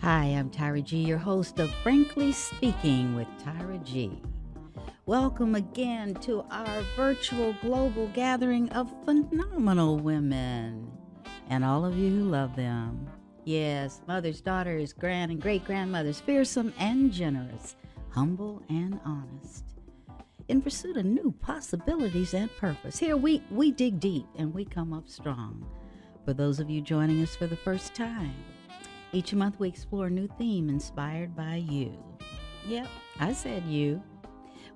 Hi, I'm Tyra G, your host of Frankly Speaking with Tyra G. Welcome again to our virtual global gathering of phenomenal women and all of you who love them. Yes, mothers, daughters, grand and great-grandmothers, fearsome and generous, humble and honest. In pursuit of new possibilities and purpose. Here we dig deep and we come up strong. For those of you joining us for the first time, each month we explore a new theme inspired by you. Yep, I said you.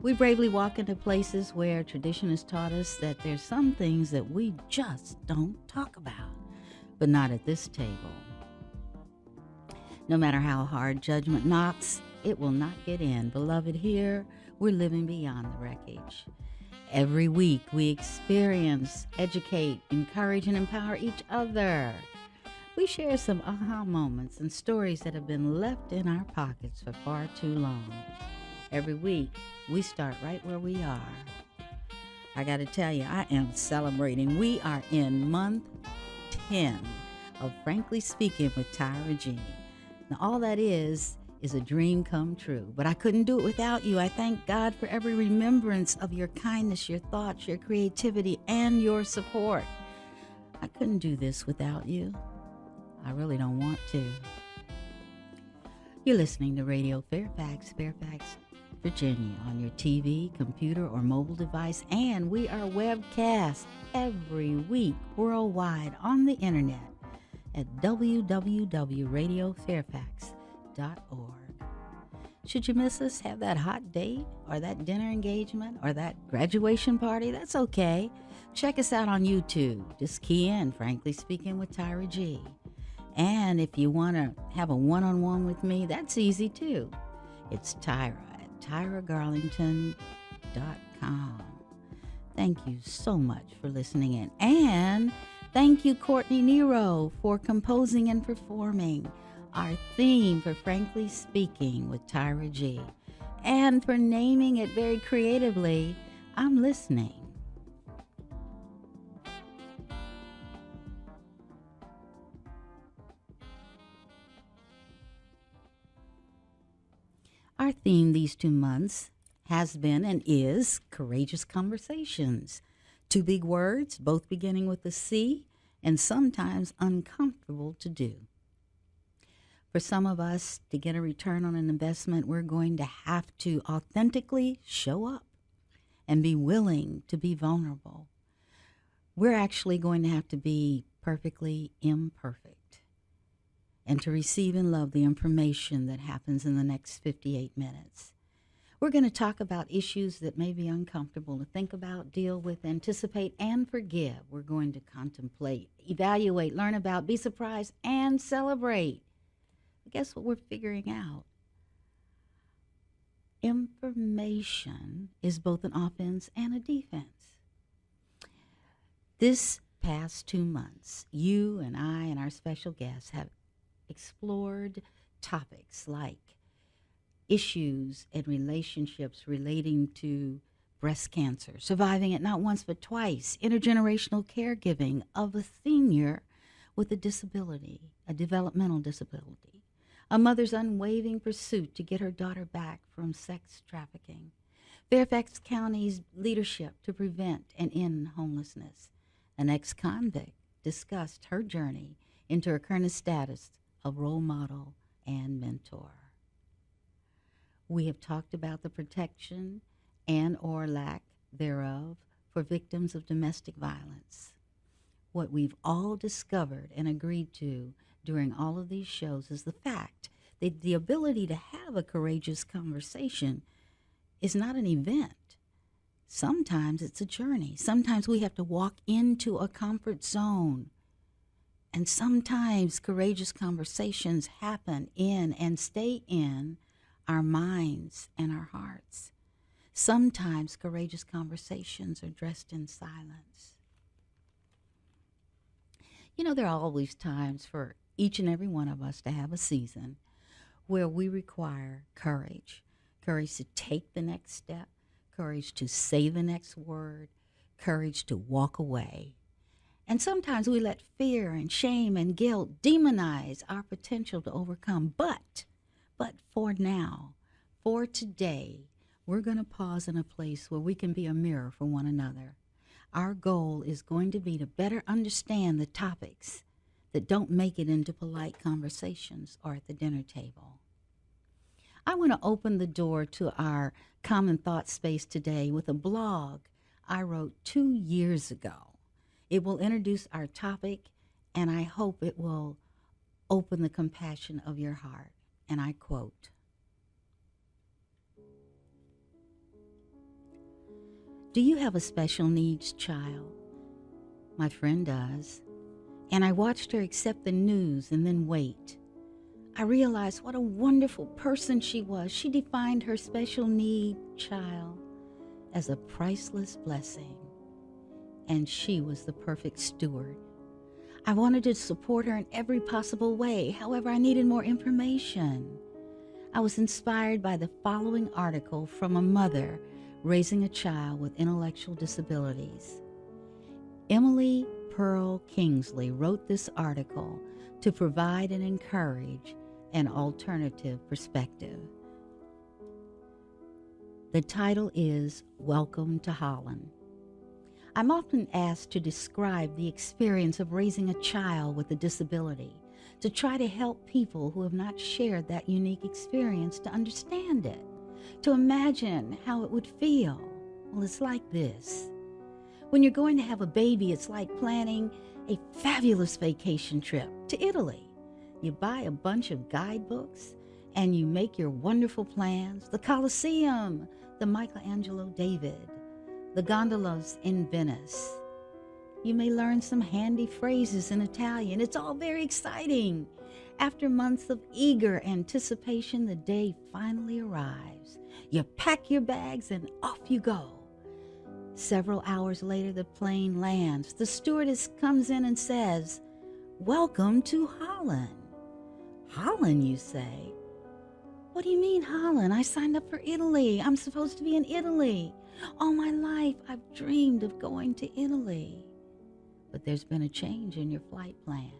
We bravely walk into places where tradition has taught us that there's some things that we just don't talk about, but not at this table. No matter how hard judgment knocks, it will not get in. Beloved, here we're living beyond the wreckage. Every week we experience, educate, encourage, and empower each other. We share some aha moments and stories that have been left in our pockets for far too long. Every week, we start right where we are. I got to tell you, I am celebrating. We are in month 10 of Frankly Speaking with Tyra G. Now, all that is a dream come true, but I couldn't do it without you. I thank God for every remembrance of your kindness, your thoughts, your creativity, and your support. I couldn't do this without you. I really don't want to. You're listening to Radio Fairfax, Virginia, on your TV, computer, or mobile device, and we are webcast every week worldwide on the internet at www.radiofairfax.org. Should you miss us, have that hot date or that dinner engagement or that graduation party, that's okay. Check us out on YouTube. Just key in Frankly Speaking with Tyra G. And if you want to have a one-on-one with me, that's easy too. It's Tyra at tyragarlington.com. Thank you so much for listening in. And thank you, Courtney Nero, for composing and performing our theme for Frankly Speaking with Tyra G. And for naming it very creatively, I'm listening. Our theme these 2 months has been and is courageous conversations. 2 big words, both beginning with a C, and sometimes uncomfortable to do. For some of us, to get a return on an investment, we're going to have to authentically show up and be willing to be vulnerable. We're actually going to have to be perfectly imperfect and to receive and love the information that happens in the next 58 minutes. We're going to talk about issues that may be uncomfortable to think about, deal with, anticipate, and forgive. We're going to contemplate, evaluate, learn about, be surprised, and celebrate. But guess what we're figuring out? Information is both an offense and a defense. This past 2 months, you and I and our special guests have explored topics like issues and relationships relating to breast cancer, surviving it not once but twice, intergenerational caregiving of a senior with a disability, a developmental disability, a mother's unwavering pursuit to get her daughter back from sex trafficking, Fairfax County's leadership to prevent and end homelessness. An ex-convict discussed her journey into her current status of role model and mentor. We have talked about the protection and or lack thereof for victims of domestic violence. What we've all discovered and agreed to during all of these shows is the fact that the ability to have a courageous conversation is not an event. Sometimes it's a journey. Sometimes we have to walk into a comfort zone. And sometimes courageous conversations happen in and stay in our minds and our hearts. Sometimes courageous conversations are dressed in silence. You know, there are always times for each and every one of us to have a season where we require courage. Courage to take the next step, courage to say the next word, courage to walk away. And sometimes we let fear and shame and guilt demonize our potential to overcome. But for now, for today, we're going to pause in a place where we can be a mirror for one another. Our goal is going to be to better understand the topics that don't make it into polite conversations or at the dinner table. I want to open the door to our common thought space today with a blog I wrote 2 years ago. It will introduce our topic, and I hope it will open the compassion of your heart. And I quote, "Do you have a special needs child? My friend does. And I watched her accept the news and then wait. I realized what a wonderful person she was. She defined her special need child as a priceless blessing, and she was the perfect steward. I wanted to support her in every possible way. However, I needed more information. I was inspired by the following article from a mother raising a child with intellectual disabilities. Emily Pearl Kingsley wrote this article to provide and encourage an alternative perspective. The title is Welcome to Holland. I'm often asked to describe the experience of raising a child with a disability, to try to help people who have not shared that unique experience to understand it, to imagine how it would feel. Well, it's like this. When you're going to have a baby, it's like planning a fabulous vacation trip to Italy. You buy a bunch of guidebooks and you make your wonderful plans. The Colosseum, the Michelangelo David, the gondolas in Venice. You may learn some handy phrases in Italian. It's all very exciting. After months of eager anticipation, the day finally arrives. You pack your bags and off you go. Several hours later, the plane lands. The stewardess comes in and says, "Welcome to Holland." Holland, you say? What do you mean Holland? I signed up for Italy. I'm supposed to be in Italy. All my life, I've dreamed of going to Italy. But there's been a change in your flight plan.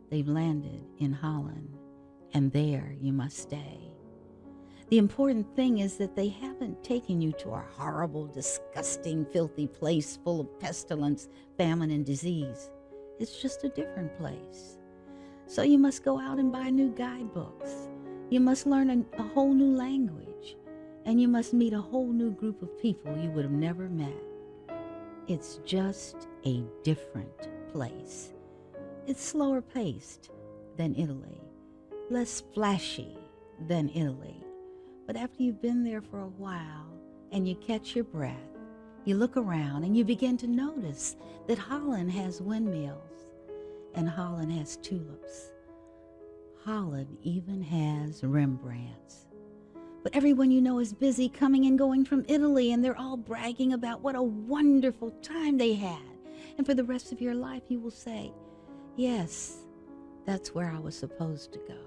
They've landed in Holland, and there you must stay. The important thing is that they haven't taken you to a horrible, disgusting, filthy place full of pestilence, famine, and disease. It's just a different place. So you must go out and buy new guidebooks. You must learn a whole new language, and you must meet a whole new group of people you would have never met. It's just a different place. It's slower paced than Italy, less flashy than Italy. But after you've been there for a while and you catch your breath, you look around and you begin to notice that Holland has windmills and Holland has tulips. Holland even has Rembrandts. But everyone you know is busy coming and going from Italy, and they're all bragging about what a wonderful time they had. And for the rest of your life, you will say, "Yes, that's where I was supposed to go.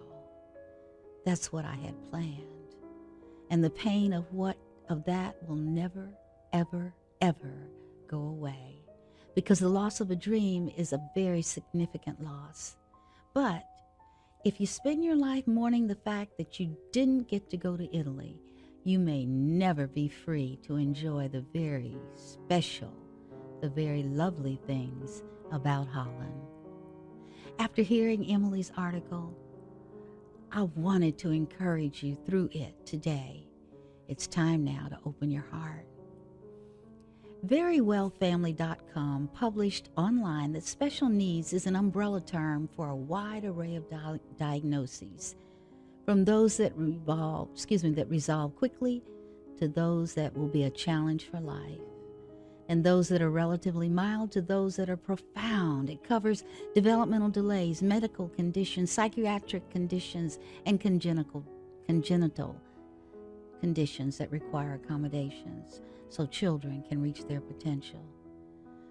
That's what I had planned." And the pain of that will never, ever, ever go away, because the loss of a dream is a very significant loss. But if you spend your life mourning the fact that you didn't get to go to Italy, you may never be free to enjoy the very special, the very lovely things about Holland. After hearing Emily's article, I wanted to encourage you through it today. It's time now to open your heart. VeryWellFamily.com published online that special needs is an umbrella term for a wide array of diagnoses, from those that resolve quickly to those that will be a challenge for life, and those that are relatively mild to those that are profound. It covers developmental delays, medical conditions, psychiatric conditions, and congenital conditions that require accommodations so children can reach their potential.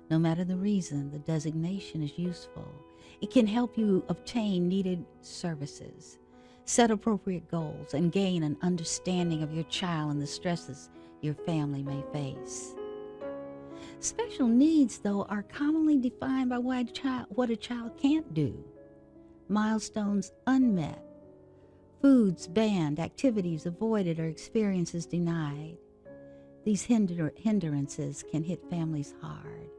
No matter the reason, the designation is useful. It can help you obtain needed services, set appropriate goals, and gain an understanding of your child and the stresses your family may face. Special needs, though, are commonly defined by what a child can't do, milestones unmet, foods banned, activities avoided, or experiences denied. These hindrances can hit families hard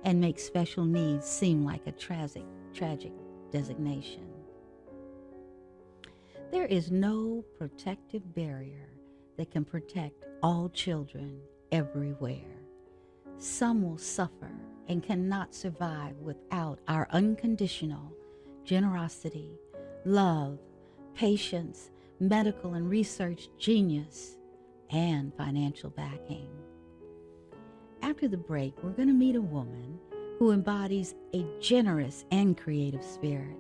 and make special needs seem like a tragic designation. There is no protective barrier that can protect all children everywhere. Some will suffer and cannot survive without our unconditional generosity, love, patience, medical and research genius, and financial backing. After the break, we're going to meet a woman who embodies a generous and creative spirit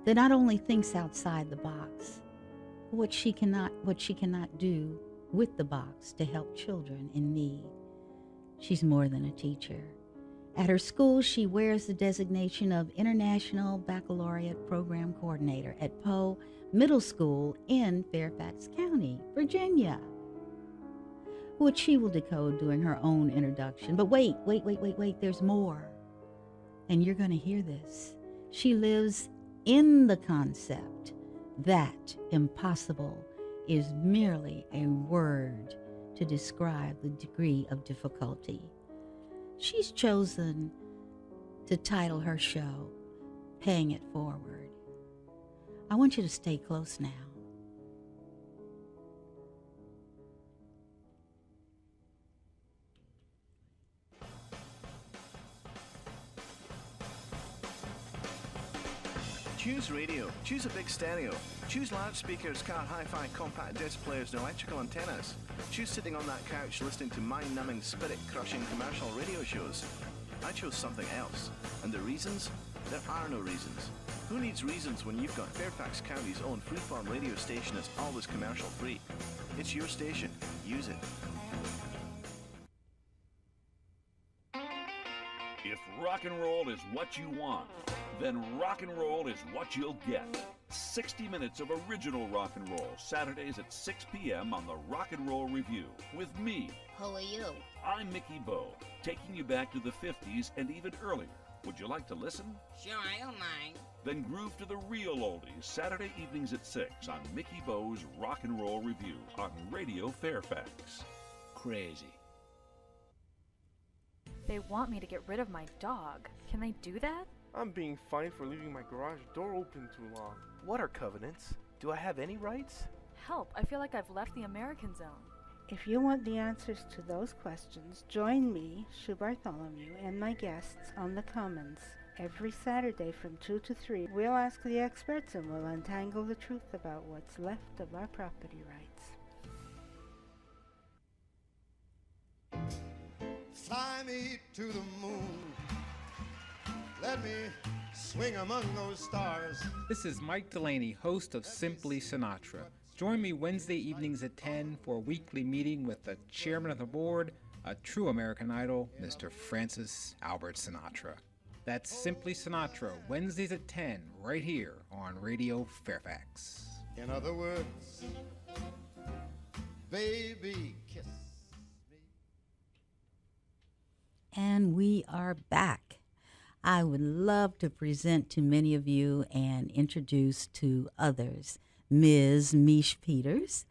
that not only thinks outside the box, but what she cannot do with the box to help children in need. She's more than a teacher. At her school, she wears the designation of International Baccalaureate Program Coordinator at Poe Middle School in Fairfax County, Virginia, which she will decode during her own introduction. But wait, there's more. And you're going to hear this. She lives in the concept that impossible is merely a word to describe the degree of difficulty. She's chosen to title her show, Paying It Forward. I want you to stay close now. Choose radio. Choose a big stereo. Choose loudspeakers, car hi-fi, compact disc players, and electrical antennas. Choose sitting on that couch listening to mind-numbing, spirit-crushing commercial radio shows. I chose something else. And the reasons? There are no reasons. Who needs reasons when you've got Fairfax County's own freeform radio station that's always commercial-free? It's your station. Use it. If rock and roll is what you want, then rock and roll is what you'll get. 60 minutes of original rock and roll, Saturdays at 6 p.m. on the Rock and Roll Review with me. Who are you? I'm Mickey Bowe, taking you back to the 50s and even earlier. Would you like to listen? Sure, I don't mind. Then groove to the real oldies, Saturday evenings at 6 on Mickey Bowe's Rock and Roll Review on Radio Fairfax. Crazy. They want me to get rid of my dog. Can they do that? I'm being fined for leaving my garage door open too long. What are covenants? Do I have any rights? Help, I feel like I've left the American zone. If you want the answers to those questions, join me, Sue Bartholomew, and my guests on the Commons. Every Saturday from 2 to 3, we'll ask the experts and we'll untangle the truth about what's left of our property rights. Fly me to the moon. Let me swing among those stars. This is Mike Delaney, host of Simply Sinatra. Join me Wednesday evenings at 10 for a weekly meeting with the chairman of the board, a true American Idol, Mr. Francis Albert Sinatra. That's Simply Sinatra, Wednesdays at 10, right here on Radio Fairfax. In other words, baby, kiss me. And we are back. I would love to present to many of you and introduce to others Ms. Meesh Peters.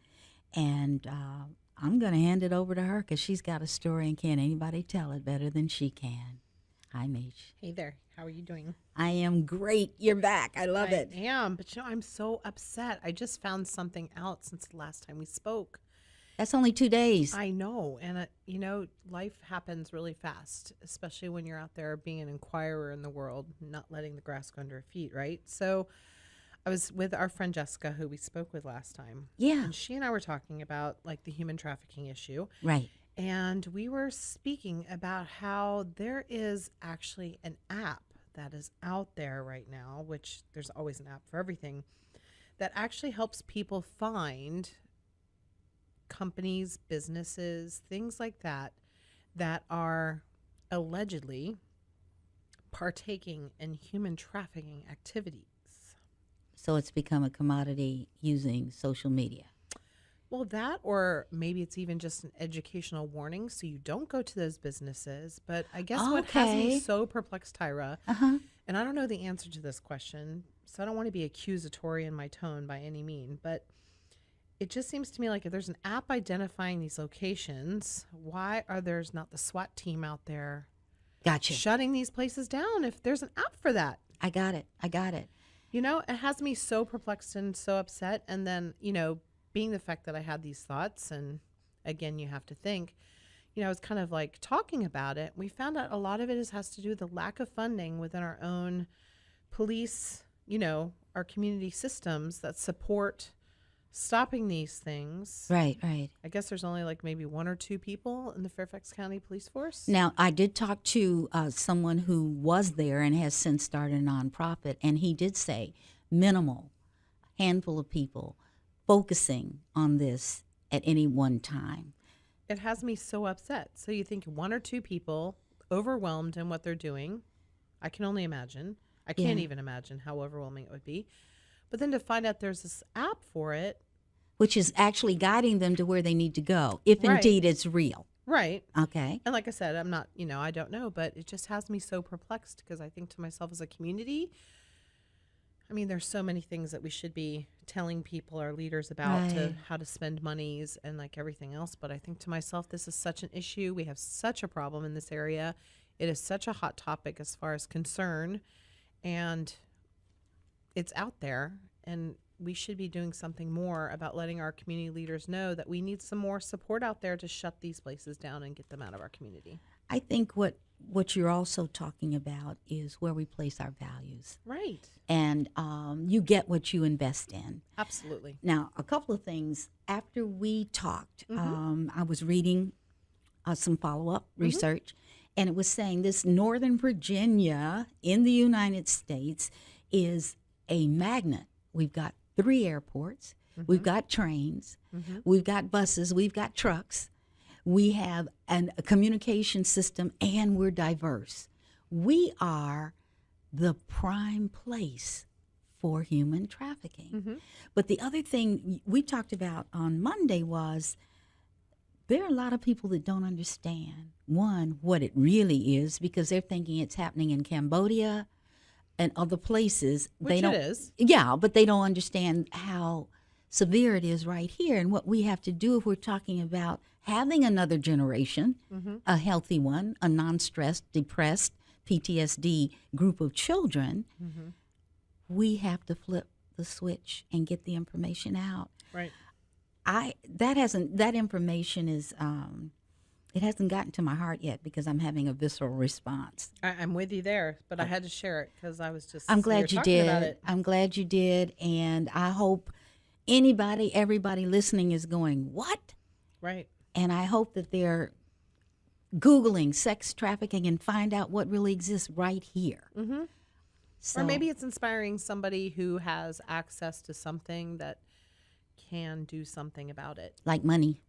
And I'm going to hand it over to her because she's got a story and can't anybody tell it better than she can. Hi, Meesh. Hey there. How are you doing? I am great. You're back. I love it. I am, but I'm so upset. I just found something out since the last time we spoke. That's only 2 days. I know. And, life happens really fast, especially when you're out there being an inquirer in the world, not letting the grass go under your feet, right? So I was with our friend Jessica, who we spoke with last time. Yeah. And she and I were talking about, the human trafficking issue. Right. And we were speaking about how there is actually an app that is out there right now, which there's always an app for everything, that actually helps people find companies, businesses, things like that, that are allegedly partaking in human trafficking activities. So it's become a commodity using social media. Well, that, or maybe it's even just an educational warning so you don't go to those businesses. But I guess what has me Okay. so perplexed, Tyra, Uh-huh. and I don't know the answer to this question, so I don't want to be accusatory in my tone by any mean, but it just seems to me like if there's an app identifying these locations, why are there's not the SWAT team out there Gotcha. shutting these places down if there's an app for that? I got it. I got it. You know, it has me so perplexed and so upset. And then, being the fact that I had these thoughts, and again, you have to think, I was kind of like talking about it. We found out a lot of it has to do with the lack of funding within our own police, our community systems that support stopping these things. Right, right. I guess there's only like maybe one or two people in the Fairfax County Police Force. Now, I did talk to someone who was there and has since started a nonprofit, and he did say minimal, handful of people focusing on this at any one time. It has me so upset. So you think one or two people overwhelmed in what they're doing. I can only imagine. I can't Yeah. even imagine how overwhelming it would be. But then to find out there's this app for it. Which is actually guiding them to where they need to go, if Right. indeed it's real. Right. Okay. And like I said, I'm not, I don't know, but it just has me so perplexed because I think to myself as a community, I mean, there's so many things that we should be telling people, our leaders, about to Right. how to spend monies and like everything else. But I think to myself, this is such an issue. We have such a problem in this area. It is such a hot topic as far as concern, and it's out there. And we should be doing something more about letting our community leaders know that we need some more support out there to shut these places down and get them out of our community. I think what you're also talking about is where we place our values. Right. And you get what you invest in. Absolutely. Now, a couple of things. After we talked, Mm-hmm. I was reading some follow-up research, and it was saying this Northern Virginia in the United States is a magnet. We've got 3 airports. We've got trains. We've got buses. We've got trucks. We have a communication system, and we're diverse. We are the prime place for human trafficking. But the other thing we talked about on Monday was there are a lot of people that don't understand, one, what it really is, because they're thinking it's happening in Cambodia and other places. Which They don't, it is. Yeah, but they don't understand how severe it is right here. And what we have to do if we're talking about having another generation, a healthy one, a non-stressed, depressed, PTSD group of children, we have to flip the switch and get the information out. Right. That information is it hasn't gotten to my heart yet because I'm having a visceral response. I'm with you there, but I had to share it because I was just. I'm we were glad you talking about did. it. I'm glad you did, and I hope everybody listening is going, what? Right. And I hope that they're Googling sex trafficking and find out what really exists right here. Mm-hmm. So, Or maybe it's inspiring somebody who has access to something that can do something about it. like money.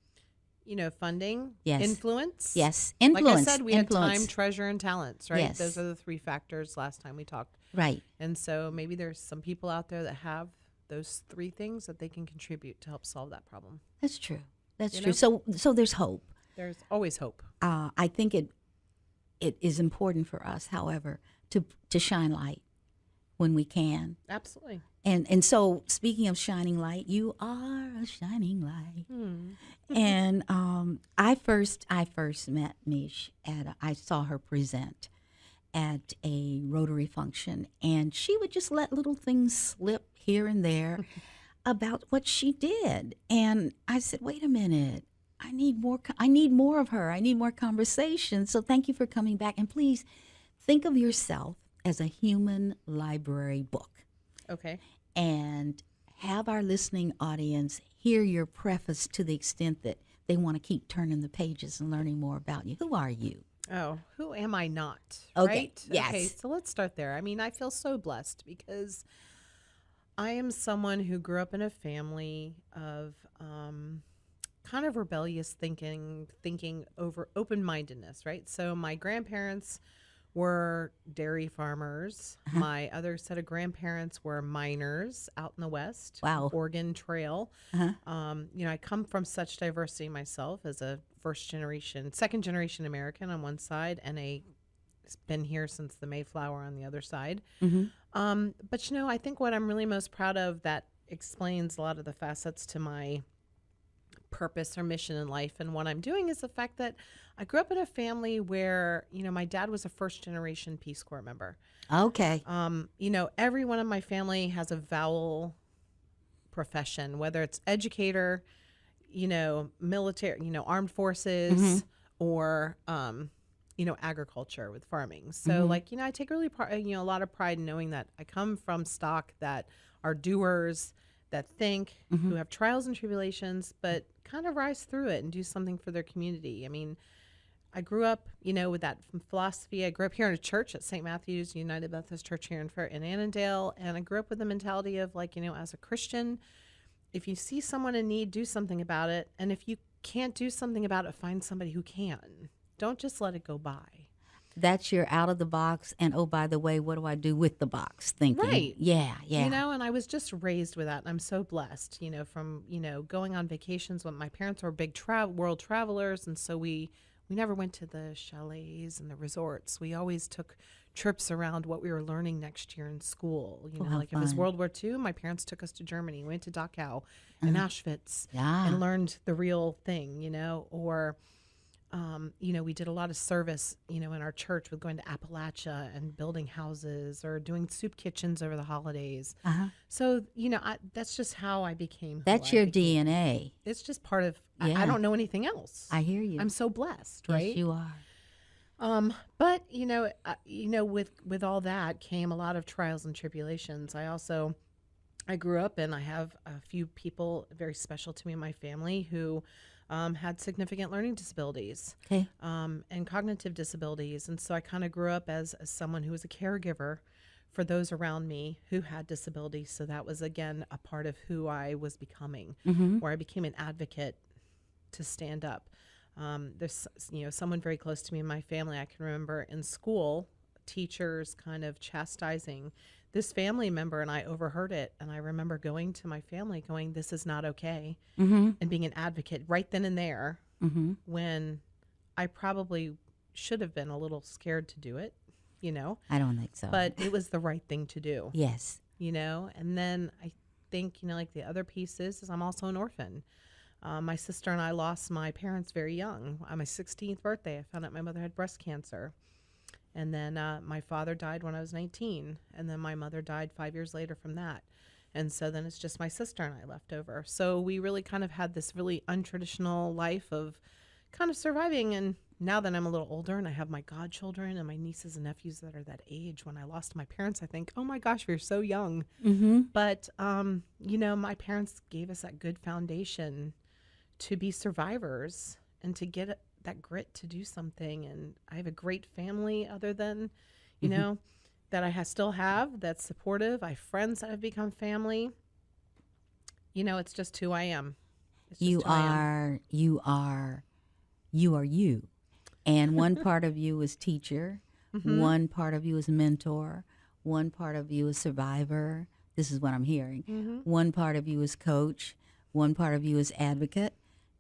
Funding, Yes. influence. Yes. Influence. Like I said, we Influence. had time, treasure, and talents, right? Yes. Those are the 3 factors last time we talked. Right. And so maybe there's some people out there that have those 3 things that they can contribute to help solve that problem. That's true. That's You true. So there's hope. There's always hope. I think it is important for us, however, to shine light when we can. Absolutely. And so speaking of shining light, you are a shining light. And I first met Meesh I saw her present at a Rotary function, and she would just let little things slip here and there about what she did. And I said, wait a minute. I need more of her. I need more conversation. So thank you for coming back. And please think of yourself as a human library book. Okay. And have our listening audience hear your preface to the extent that they want to keep turning the pages and learning more about you. Who are you? Oh, who am I not? Okay, Right? yes. Okay, so let's start there. I mean, I feel so blessed because I am someone who grew up in a family of kind of rebellious thinking over open-mindedness, right? So my grandparents were dairy farmers. My other set of grandparents were miners out in the West. Wow. Oregon Trail. Uh-huh. I come from such diversity myself as a second generation American on one side, and been here since the Mayflower on the other side. But I think what I'm really most proud of that explains a lot of the facets to my purpose or mission in life and what I'm doing is the fact that I grew up in a family where, my dad was a first generation Peace Corps member. Okay. Everyone in my family has a vowel profession, whether it's educator, military, armed forces, or, agriculture with farming. So I take really a lot of pride in knowing that I come from stock that are doers, that think, who have trials and tribulations, but kind of rise through it and do something for their community. I mean, I grew up, with that philosophy. I grew up here in a church at St. Matthew's United Methodist Church here in Annandale. And I grew up with the mentality of as a Christian, if you see someone in need, do something about it. And if you can't do something about it, find somebody who can. Don't just let it go by. That's your out of the box. And oh, by the way, what do I do with the box? Thinking. Right. Yeah. And I was just raised with that. And I'm so blessed, from, going on vacations when my parents were big world travelers. And so we never went to the chalets and the resorts. We always took trips around what we were learning next year in school. If it was World War II, my parents took us to Germany. We went to Dachau and Auschwitz and learned the real thing, or... we did a lot of service, in our church with going to Appalachia and building houses or doing soup kitchens over the holidays. So, that's just how I became. That's your DNA. It's just part of, I don't know anything else. I hear you. I'm so blessed, right? Yes, you are. But, with all that came a lot of trials and tribulations. I grew up and I have a few people very special to me in my family who had significant learning disabilities and cognitive disabilities. And so I kind of grew up as someone who was a caregiver for those around me who had disabilities. So that was, again, a part of who I was becoming, where I became an advocate to stand up. There's, someone very close to me in my family. I can remember in school, teachers kind of chastising this family member, and I overheard it. And I remember going to my family going, this is not okay. And being an advocate right then and there when I probably should have been a little scared to do it, I don't think so. But it was the right thing to do. Yes. And then I think, like the other piece is I'm also an orphan. My sister and I lost my parents very young. On my 16th birthday, I found out my mother had breast cancer. And then my father died when I was 19. And then my mother died 5 years later from that. And so then it's just my sister and I left over. So we really kind of had this really untraditional life of kind of surviving. And now that I'm a little older and I have my godchildren and my nieces and nephews that are that age, when I lost my parents, I think, oh my gosh, we were so young. But, my parents gave us that good foundation to be survivors and to get that grit to do something. And I have a great family other than, that I still have that's supportive. I have friends that have become family. It's just who I am. You are you. And one part of you is teacher. One part of you is mentor. One part of you is survivor. This is what I'm hearing. One part of you is coach. One part of you is advocate.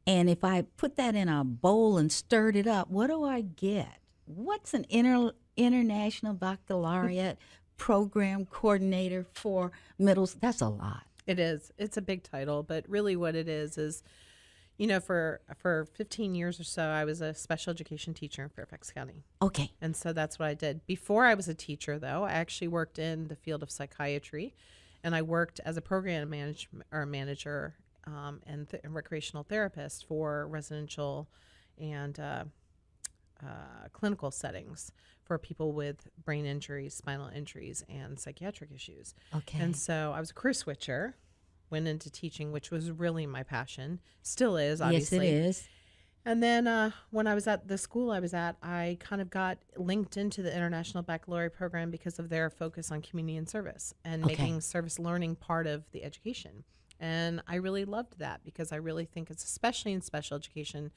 And if I put that in a bowl and stirred it up, what do I get? What's an international baccalaureate program coordinator for middle? That's a lot. It is. It's a big title, but really what it is, for 15 years or so, I was a special education teacher in Fairfax County. Okay. And so that's what I did. Before I was a teacher, though, I actually worked in the field of psychiatry, and I worked as a program manager and recreational therapist for residential and clinical settings for people with brain injuries, spinal injuries, and psychiatric issues. Okay. And so I was a career switcher, went into teaching, which was really my passion. Still is, obviously. Yes, it is. And then when I was at the school I was at, I kind of got linked into the International Baccalaureate program because of their focus on community and service and making service learning part of the education. And I really loved that because I really think it's, especially in special education,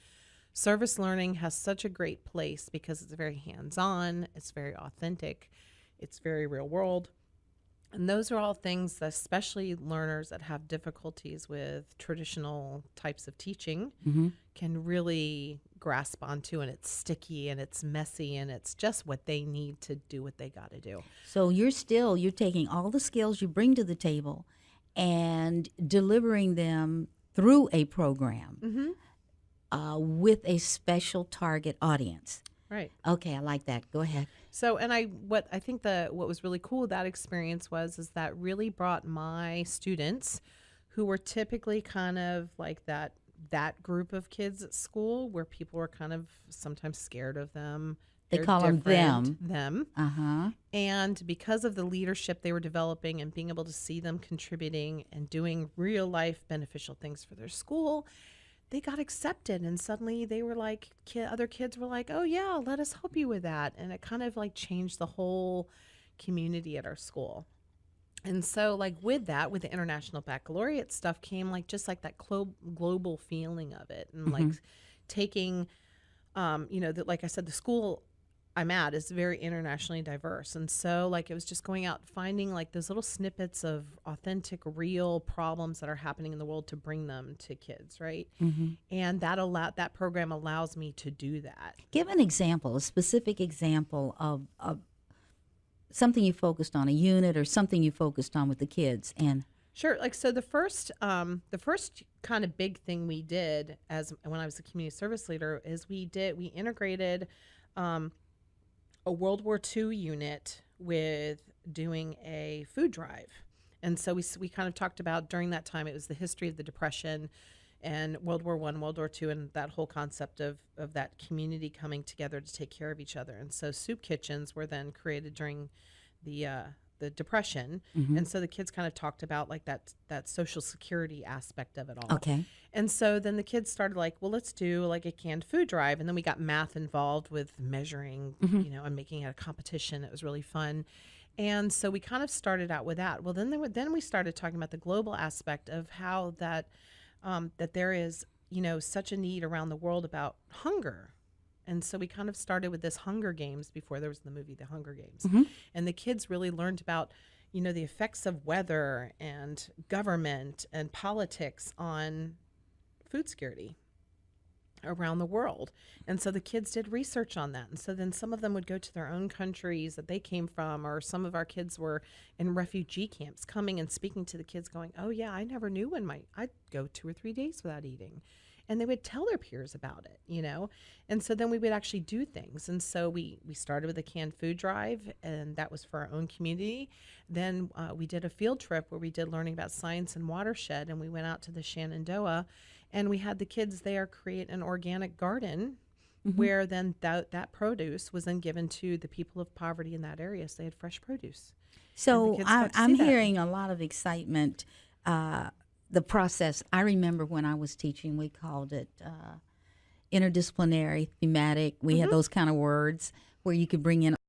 Service learning has such a great place because it's very hands-on, it's very authentic, it's very real world. And those are all things that especially learners that have difficulties with traditional types of teaching can really grasp onto, and it's sticky and it's messy and it's just what they need to do what they got to do. So you're taking all the skills you bring to the table and delivering them through a program with a special target audience. Right. Okay, I like that. Go ahead. So, and what I think what was really cool with that experience is that really brought my students, who were typically kind of like that group of kids at school where people were kind of sometimes scared of them. They They're call them different, them. them. And because of the leadership they were developing and being able to see them contributing and doing real life beneficial things for their school, they got accepted, and suddenly they were like, other kids were like, oh yeah, let us help you with that. And it kind of like changed the whole community at our school. And so like with the International Baccalaureate stuff came like just like that global feeling of it, and like taking, like I said, the school I'm at is very internationally diverse. And so like it was just going out finding like those little snippets of authentic, real problems that are happening in the world to bring them to kids, right? And that program allows me to do that. Give an example, a specific example of something you focused on, a unit or something you focused on with the kids. And sure. Like, so the first kind of big thing we did when I was a community service leader is we integrated a World War II unit with doing a food drive. And so we kind of talked about during that time, it was the history of the Depression and World War I, World War II, and that whole concept of that community coming together to take care of each other. And so soup kitchens were then created during the Depression. And so the kids kind of talked about like that social security aspect of it all. okay. And so then the kids started like, well, let's do like a canned food drive. And then we got math involved with measuring, and making it a competition. It was really fun. And so we kind of started out with that. Well, then we started talking about the global aspect of how that there is, such a need around the world about hunger. And so we kind of started with this Hunger Games before there was the movie The Hunger Games. And the kids really learned about, the effects of weather and government and politics on food security around the world. And so the kids did research on that. And so then some of them would go to their own countries that they came from, or some of our kids were in refugee camps coming and speaking to the kids going, oh yeah, I never knew I'd go 2 or 3 days without eating. And they would tell their peers about it, And so then we would actually do things. And so we started with a canned food drive, and that was for our own community. Then we did a field trip where we did learning about science and watershed, and we went out to the Shenandoah, and we had the kids there create an organic garden where then that produce was then given to the people of poverty in that area, so they had fresh produce. So I'm hearing a lot of excitement. The process, I remember when I was teaching, we called it interdisciplinary, thematic. We had those kind of words where you could bring in